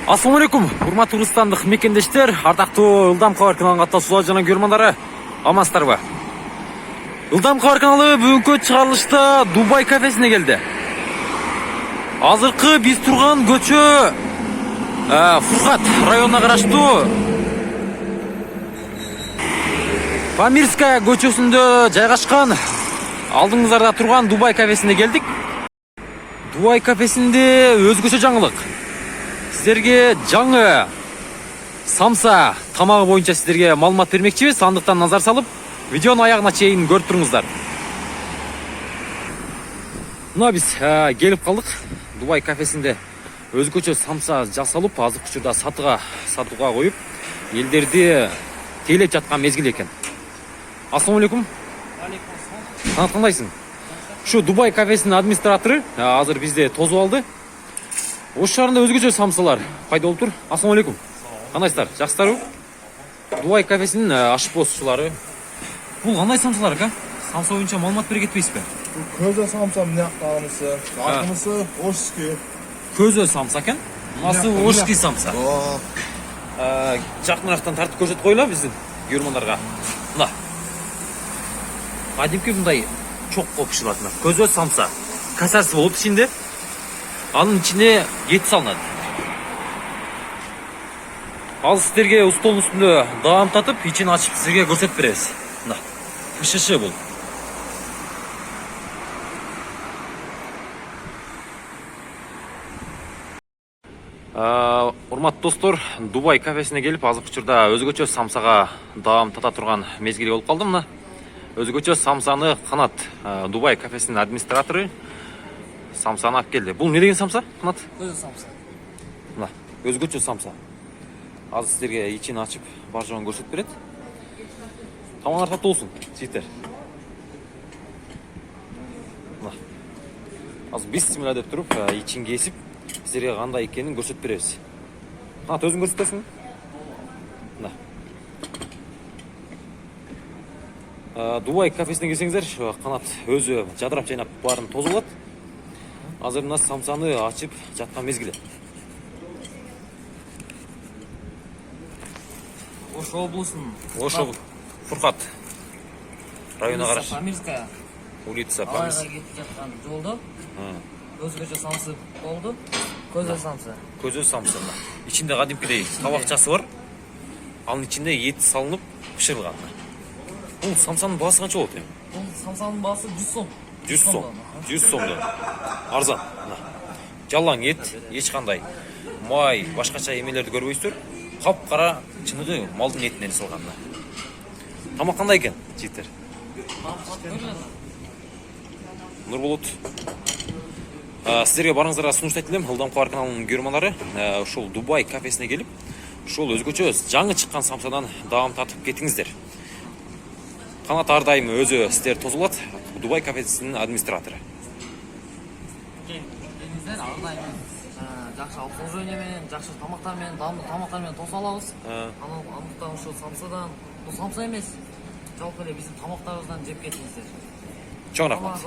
Assalamu алейкум, урматтуу Кыргызстандык мекендештер, ардактуу Ылдам кабар каналына катнашуулар жана көрөрмандар, амансыздарбы? Ылдам кабар каналы бүгүнкү чыгарылышта Дубай кафесине келди. Азыркы биз турган көчө Фуркат районуна караштуу Памирская көчөсүндө жайгашкан алдыңыздарда турган Дубай кафесине келдик. Дубай кафесинде өзгөчө жаңылык. Сіздерге жаңы самса тамағы бойынша сіздерге маалымат бермекчибиз. Андыктан назар салып, видеону аягына чейин көрүп туруңуздар. Мына биз келип калдык. Дубай кафесинде өзгөчө самса жасалып, азыркы учурда сатууга коюп, элдерди тейлеп жаткан мезгил экен. Ассаламу алейкум. Кандайсың? Şu Дубай кафесинин администратору азыр бизде тосуп алды. Ош шаарында өзгөчө самсалар пайда болуп тур. Ассаламу алейкум. Кандайсыздар? Жакшысыздарбы? Дубай кафесинин ашпозчулары. Бул кандай самсалар ака? Самса боюнча маалымат бере кетпейсизби? Көзө самса мынакагысы, артымысы ошки. Көзө самса экен. Мынасы ошки самса. Жакыныраактан тартып көрсөтүп коелу биздин көрөрмандарга. Мына. Кадимки мындай чок болуп пиширилат. Көзө самса. Касасы болуп ичинде. Анын içine ет салынат. Ал сіздерге столдун үстүндө даам татып, ичин ачып сизге көрсөтүп беребиз. Мына, пишиши бул. Урматтуу достор, Дубай кафесине келип, азыркы учурда өзгөчө самсага даам тата турган мезгили болуп калды. Мына өзгөчө самсаны Канат Дубай кафесинин администратору самсаны алып келди. Бул не деген самса? Канат? Көзө самса. Мына, өзгөчө самса. Азыр сиздерге ичин ачып, бар жогун көрсөтүп берет. Тамаңар таттуу болсун, жигиттер. Мына. Азыр бисмилла деп туруп, ичин кесип, сиздерге кандай экенин көрсөтүп беребиз. Канат, өзүң көрсөтөсүң? Мына. Дубай кафесине келсеңиздер, Канат өзү жадырап жайнап баарын тосуп алат. Азыр мына самсаны ачып жаткан мезгили. Ош облусунун Фуркат районуна караш. Памирская Улица Памирская. кетип жаткан жолдо өзгөчө самсы болду. Көзө самса. Көзө самса. Ичинде кадимкидей табакчасы бар. Анын ичинде эт салынып пиширилган. Бул самсанын баасы канча болот? Бул самсанын баасы 100 сом. 100 сом. 100 сомдон. Арзан. Жалаң эт, эч кандай май, башкача эмелерди көрбөйсүздөр. Капкара чыныгы малдын этинен жасалган. Тамак кандай экен, жигиттер? Нурболот. Сиздерге барыңыздарга сунуштайт элем, Ылдам кабар каналынын көрөрмандары, ушул Дубай кафесине келип, ушул өзгөчө жаңы чыккан самсадан даам татып кетиңиздер. Канат ар дайым өзү сиздер тосулат. Дубай кафесинин администратору. Келиңиздер, ар дайым жакшы обслуживание менен, жакшы тамактар менен, даамдуу тамактар менен тосуп алабыз. Андыктан ушул самсадан, бул самса эмес, жалпы эле биздин тамактарыбыздан жеп кетиңиздер. Чоң рахмат.